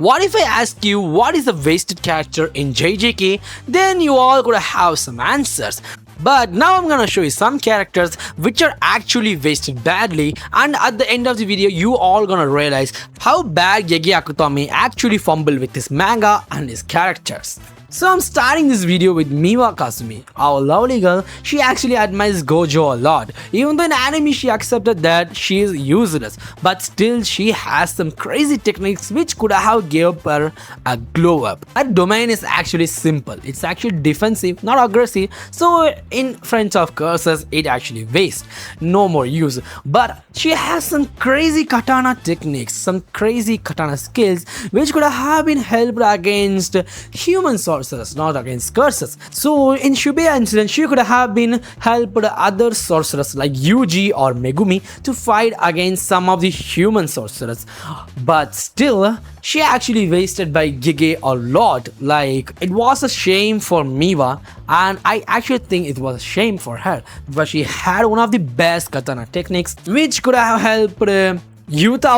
What if I ask you what is the wasted character in JJK? Then you all could have some answers. But now I'm gonna show you some characters which are actually wasted badly, and at the end of the video you all gonna realize how bad Gege Akutami actually fumbled with his manga and his characters. So I'm starting this video with Miwa Kazumi, our lovely girl. She actually admires Gojo a lot. Even though in anime she accepted that she is useless, but still she has some crazy techniques which could have gave her a glow up. Her domain is actually simple. It's actually defensive, not aggressive. So in front of curses, it actually wastes. No more use. But she has some crazy katana techniques, some crazy katana skills which could have been helped against human sorcerers, not against curses. So in Shibuya incident, she could have been helped other sorcerers like Yuji or Megumi to fight against some of the human sorcerers. But still, she actually wasted by Gege a lot. Like, it was a shame for Miwa, and I actually think it was a shame for her, because she had one of the best katana techniques which could have helped Yuta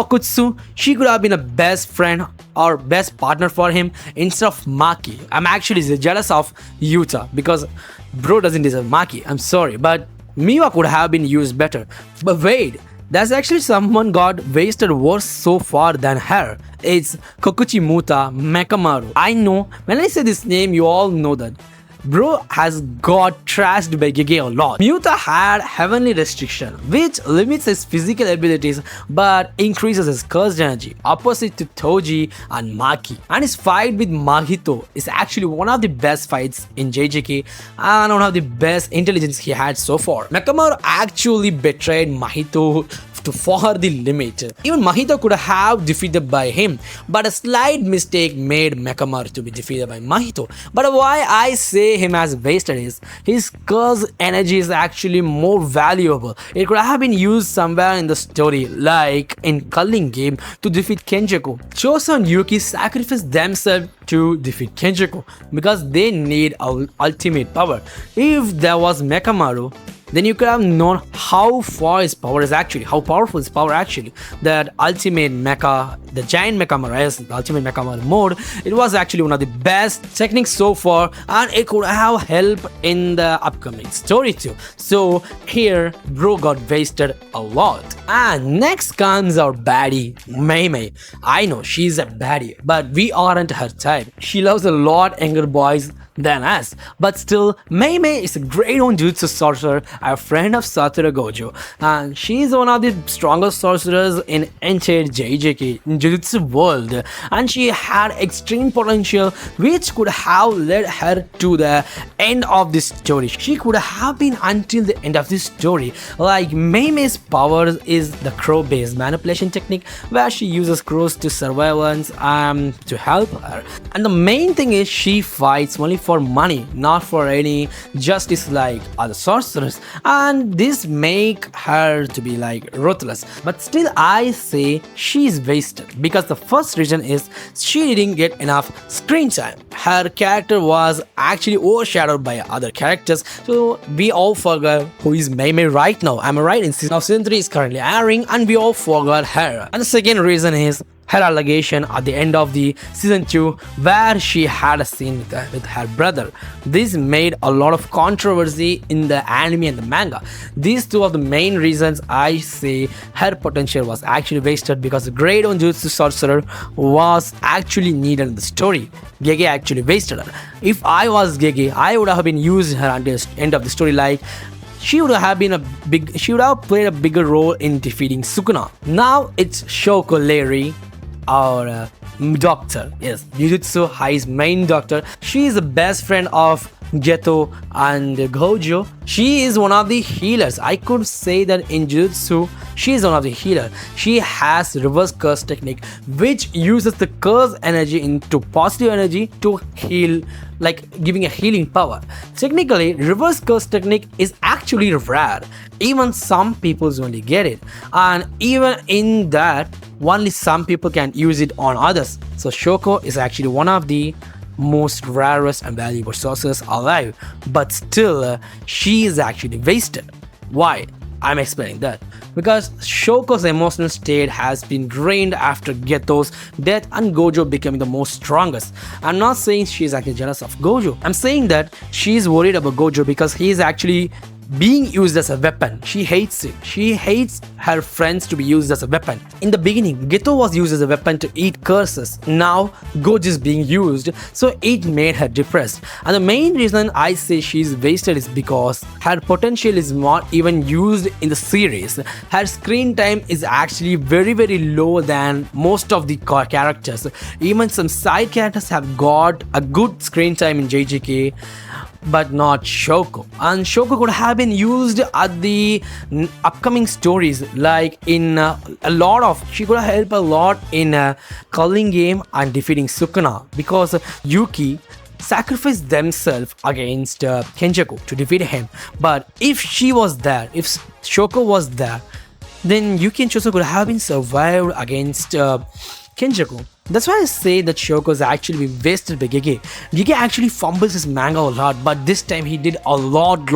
Okutsu. She could have been a best friend or best partner for him instead of Maki. I'm actually jealous of Yuta because bro doesn't deserve Maki. I'm sorry, but Miwa could have been used better. But wait, there's actually someone got wasted worse so far than her. It's Kokuchi Muta Mekamaru. I know, when I say this name, you all know that bro has got trashed by Gege a lot. Muta had heavenly restriction, which limits his physical abilities but increases his cursed energy, opposite to Toji and Maki. And his fight with Mahito is actually one of the best fights in JJK and one of the best intelligence he had so far. Mekamaru actually betrayed Mahito to for the limit. Even Mahito could have defeated by him, but a slight mistake made Mekamaru to be defeated by Mahito. But why I say him as wasted is his curse energy is actually more valuable. It could have been used somewhere in the story, like in Culling game to defeat Kenjaku. Choso and Yuki sacrificed themselves to defeat Kenjaku because they need ultimate power. If there was Mekamaru, then you could have known how far his power is actually, how powerful his power actually. That ultimate mecha, the giant mecha, the ultimate mecha mode, it was actually one of the best techniques so far, and it could have helped in the upcoming story too. So here, bro got wasted a lot. And next comes our baddie, Meumi. I know she's a baddie, but we aren't her type. She loves a lot younger boys than us, but still Meumi is a great own Jujutsu sorcerer, a friend of Satoru Gojo, and she is one of the strongest sorcerers in entire JJK in Jujutsu world, and she had extreme potential which could have led her to the end of this story. She could have been until the end of this story. Like, Meime's power is the crow based manipulation technique where she uses crows to surveillance to help her, and the main thing is she fights only for money, not for any justice like other sorcerers, and this make her to be like ruthless. But still I say she's wasted because the first reason is she didn't get enough screen time. Her character was actually overshadowed by other characters, so we all forgot who is Meumi right now. Am I right? In season 3 is currently airing and we all forgot her. And the second reason is her allegation at the end of the season 2 where she had a scene with her brother. This made a lot of controversy in the anime and the manga. These two are the main reasons I say her potential was actually wasted, because the great own Jujutsu sorcerer was actually needed in the story. Gege actually wasted her. If I was Gege, I would have been using her until the end of the story. Like, she would have played a bigger role in defeating Sukuna. Now it's Shoko Leiri, our doctor. Yes, Jujutsu High's main doctor. She is the best friend of Geto and Gojo. She is one of the healers. I could say that in Jujutsu, she is one of the healers. She has reverse curse technique, which uses the curse energy into positive energy to heal, like giving a healing power. Technically, reverse curse technique is actually rare. Even some people only get it, and even in that, only some people can use it on others. So Shoko is actually one of the most rarest and valuable sorcerers alive, but still she is actually wasted. Why? I'm explaining that because Shoko's emotional state has been drained after Geto's death and Gojo becoming the most strongest. I'm not saying she's actually jealous of Gojo. I'm saying that she's worried about Gojo because he is actually being used as a weapon. She hates it. She hates her friends to be used as a weapon. In the beginning, Geto was used as a weapon to eat curses. Now, Gojo is being used, so it made her depressed. And the main reason I say she's wasted is because her potential is not even used in the series. Her screen time is actually very low than most of the characters. Even some side characters have got a good screen time in JJK, but not Shoko. And Shoko could have been used at the upcoming stories, like in she could have helped a lot in Culling Game and defeating Sukuna, because Yuki sacrificed themselves against Kenjaku to defeat him. But if she was there, if Shoko was there, then Yuki and Choso could have been survived against Kenjaku. That's why I say that Shoko's actually been wasted by Gege. Gege actually fumbles his manga a lot, but this time he did a lot.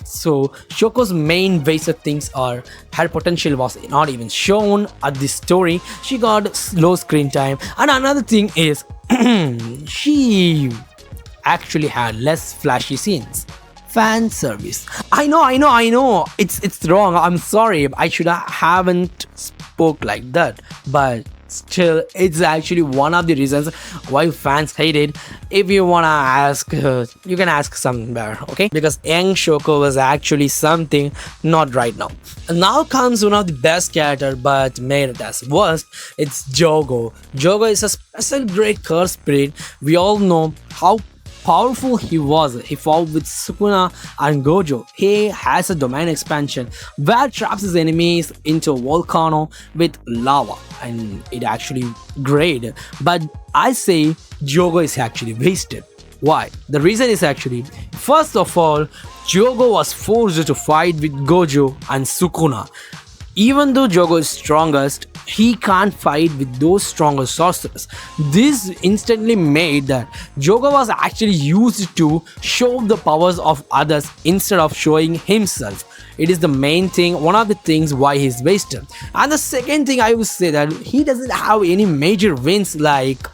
So Shoko's main wasted things are her potential was not even shown at this story. She got slow screen time, and another thing is she actually had less flashy scenes. Fan service. I know. It's wrong. I'm sorry. I should haven't spoke like that, but still, it's actually one of the reasons why fans hate it. If you wanna ask, you can ask somewhere, okay? Because young Shoko was actually something not right now. And now comes one of the best character, but made it as worst. It's Jogo. Jogo is a special great curse spirit. We all know how powerful he was. He fought with Sukuna and Gojo. He has a domain expansion where traps his enemies into a volcano with lava, and it actually great. But I say Jogo is actually wasted. Why? The reason is actually, first of all, Jogo was forced to fight with Gojo and Sukuna. Even though Jogo is strongest, he can't fight with those stronger sorcerers. This instantly made that Jogo was actually used to show the powers of others instead of showing himself. It is the main thing, one of the things why he's wasted. And the second thing I would say that he doesn't have any major wins like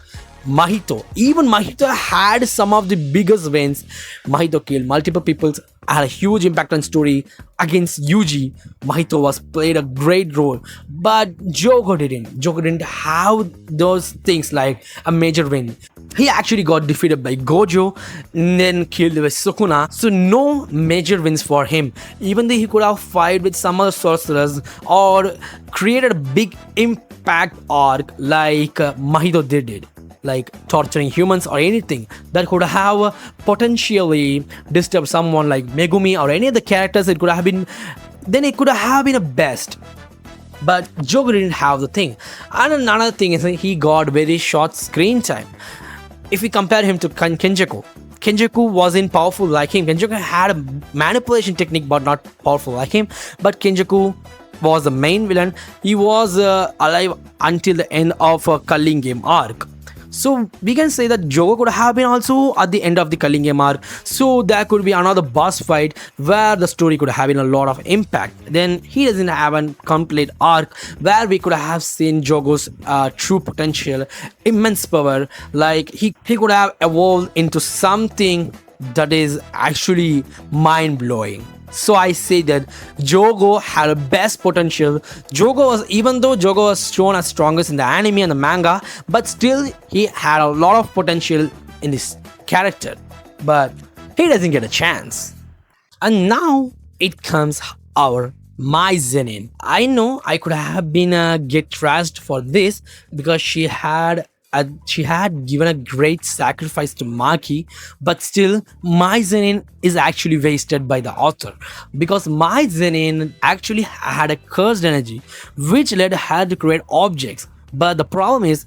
Mahito. Even Mahito had some of the biggest wins. Mahito killed multiple people, had a huge impact on story against Yuji. Mahito was played a great role, but Jogo didn't. Jogo didn't have those things like a major win. He actually got defeated by Gojo and then killed by Sukuna, so no major wins for him. Even though he could have fought with some other sorcerers or created a big impact arc like Mahito did, like torturing humans or anything that could have potentially disturbed someone like Megumi or any of the characters. It could have been, then it could have been a best. But Jogo didn't have the thing. And another thing is that he got very short screen time. If we compare him to Kenjaku wasn't powerful like him. Kenjaku had a manipulation technique but not powerful like him. But Kenjaku was the main villain. He was alive until the end of a Culling Game arc. So we can say that Jogo could have been also at the end of the Culling Game arc. So there could be another boss fight where the story could have been a lot of impact. Then he doesn't have a complete arc where we could have seen Jogo's true potential, immense power. Like he could have evolved into something that is actually mind-blowing. So I say that Jogo had the best potential. Even though Jogo was shown as strongest in the anime and the manga, but still he had a lot of potential in this character. But he doesn't get a chance. And now it comes our Mai Zenin. I know I could have been get trashed for this because she had given a great sacrifice to Maki, but still Mai Zenin is actually wasted by the author because Mai Zenin actually had a cursed energy which led her to create objects. But the problem is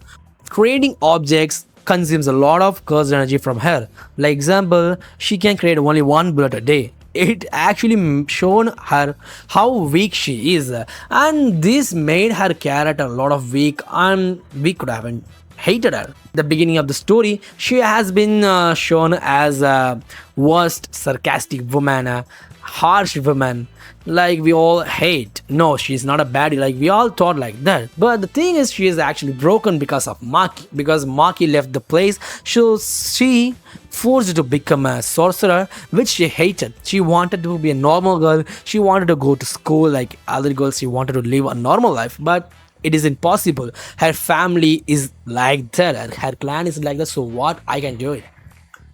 creating objects consumes a lot of cursed energy from her. Like example, she can create only one bullet a day. It actually shown her how weak she is, and this made her character a lot of weak, and we could have hated her. The beginning of the story, she has been shown as a worst sarcastic woman, a harsh woman, like we all hate. No, she's not a baddie, like we all thought like that. But the thing is, she is actually broken because of Maki. Because Maki left the place, so she forced her to become a sorcerer, which she hated. She wanted to be a normal girl. She wanted to go to school like other girls. She wanted to live a normal life, but it is impossible. Her family is like that, and her clan is like that. So what I can do it?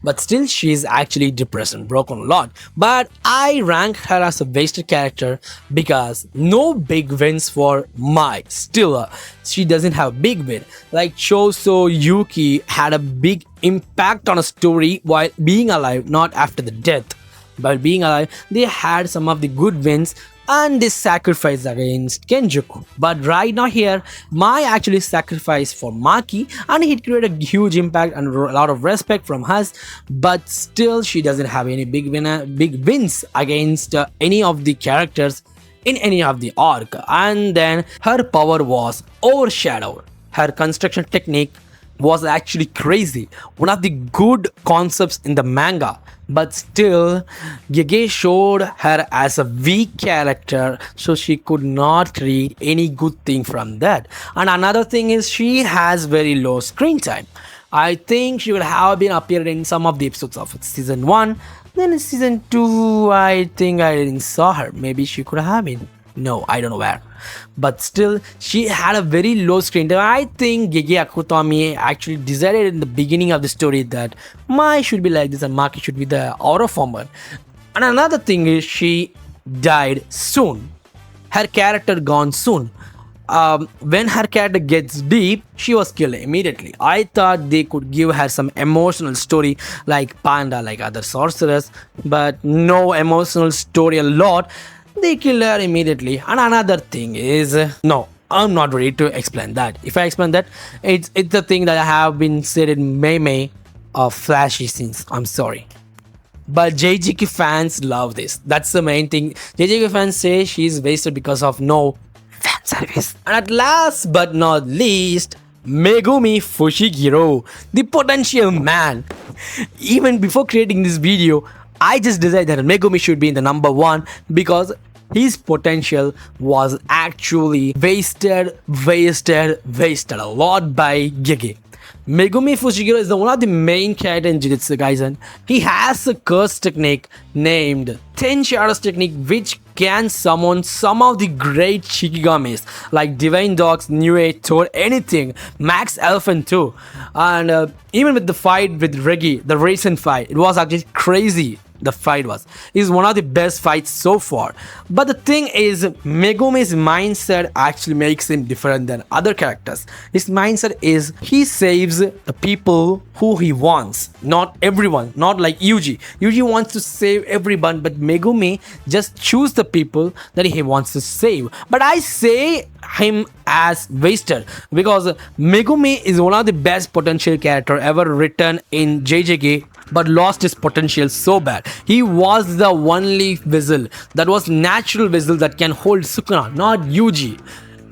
But still, she is actually depressed and broken a lot. But I rank her as a wasted character because no big wins for Mai. Still, she doesn't have big win. Like Choso Yuki had a big impact on a story while being alive, not after the death. While being alive, they had some of the good wins and they sacrificed against Kenjuku. But right now here, Mai actually sacrificed for Maki and it created a huge impact and a lot of respect from us. But still, she doesn't have any big wins against any of the characters in any of the arc. And then her power was overshadowed. Her construction technique was actually crazy, one of the good concepts in the manga. But still, Gege showed her as a weak character, so she could not create any good thing from that. And another thing is, she has very low screen time. I think she would have been appeared in some of the episodes of season 1. Then in season 2, I think I didn't saw her. Maybe she could have been. No, I don't know where. But still, she had a very low screen time. I think Gege Akutami actually decided in the beginning of the story that Mai should be like this and Maki should be the aura former. And another thing is, she died soon. Her character gone soon. When her character gets deep, she was killed immediately. I thought they could give her some emotional story like Panda, like other sorcerers, but no emotional story a lot. They kill her immediately. And another thing is, no, I'm not ready to explain that. If I explain that, it's the thing that I have been said in Meumi of flashy scenes. I'm sorry. But JJK fans love this. That's the main thing. JJK fans say she's wasted because of no fan service. And at last but not least, Megumi Fushiguro, the potential man. Even before creating this video, I just decided that Megumi should be in the number 1 because his potential was actually wasted a lot by Gege. Megumi Fushiguro is one of the main characters in Jujutsu Kaisen. He has a curse technique named 10 Shadows technique, which can summon some of the great Shikigamis like Divine Dogs, New Age, Toad, anything, Max Elephant too. And even with the fight with Reggie, the recent fight, it was actually crazy. The fight was. It's one of the best fights so far. But the thing is, Megumi's mindset actually makes him different than other characters. His mindset is he saves the people who he wants, not everyone, not like Yuji. Yuji wants to save everyone, but Megumi just choose the people that he wants to save. But I say him as wasted because Megumi is one of the best potential character ever written in JJK, but lost his potential so bad. He was the only vessel that was natural vessel that can hold Sukuna, not Yuji.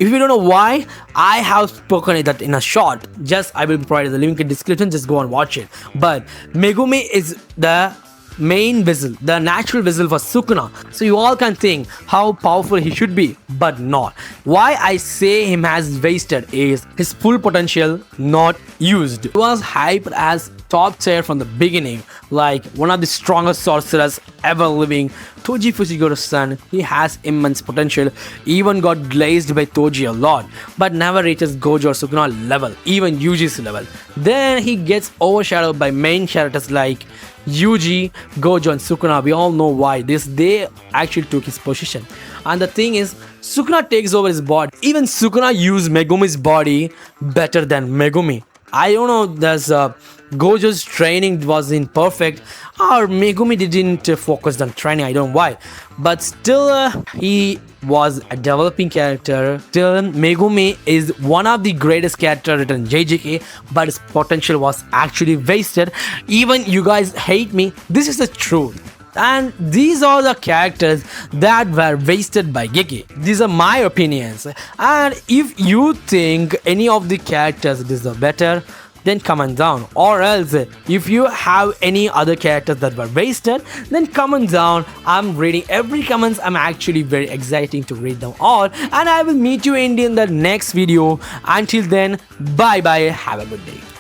If you don't know why, I have spoken that in a short. Just I will provide the link in description. Just go and watch it. But Megumi is the main vessel, the natural vessel for Sukuna. So you all can think how powerful he should be, but not. Why I say him as wasted is his full potential not used. He was hyped as top tier from the beginning, like one of the strongest sorcerers ever living. Toji Fushiguro's son, he has immense potential, even got glazed by Toji a lot, but never reaches Gojo or Sukuna level, even Yuji's level. Then he gets overshadowed by main characters like Yuji, Gojo and Sukuna. We all know why. They actually took his position. And the thing is, Sukuna takes over his body. Even Sukuna used Megumi's body better than Megumi. I don't know, there's Gojo's training was imperfect or Megumi didn't focus on training, I don't know why. But still, he was a developing character. Still, Megumi is one of the greatest characters written in JJK, but his potential was actually wasted. Even you guys hate me, this is the truth. And these are the characters that were wasted by Geki. These are my opinions. And if you think any of the characters deserve better, then comment down. Or else, if you have any other characters that were wasted, then comment down. I'm reading every comments. I'm actually very exciting to read them all. And I will meet you in the next video. Until then, bye bye. Have a good day.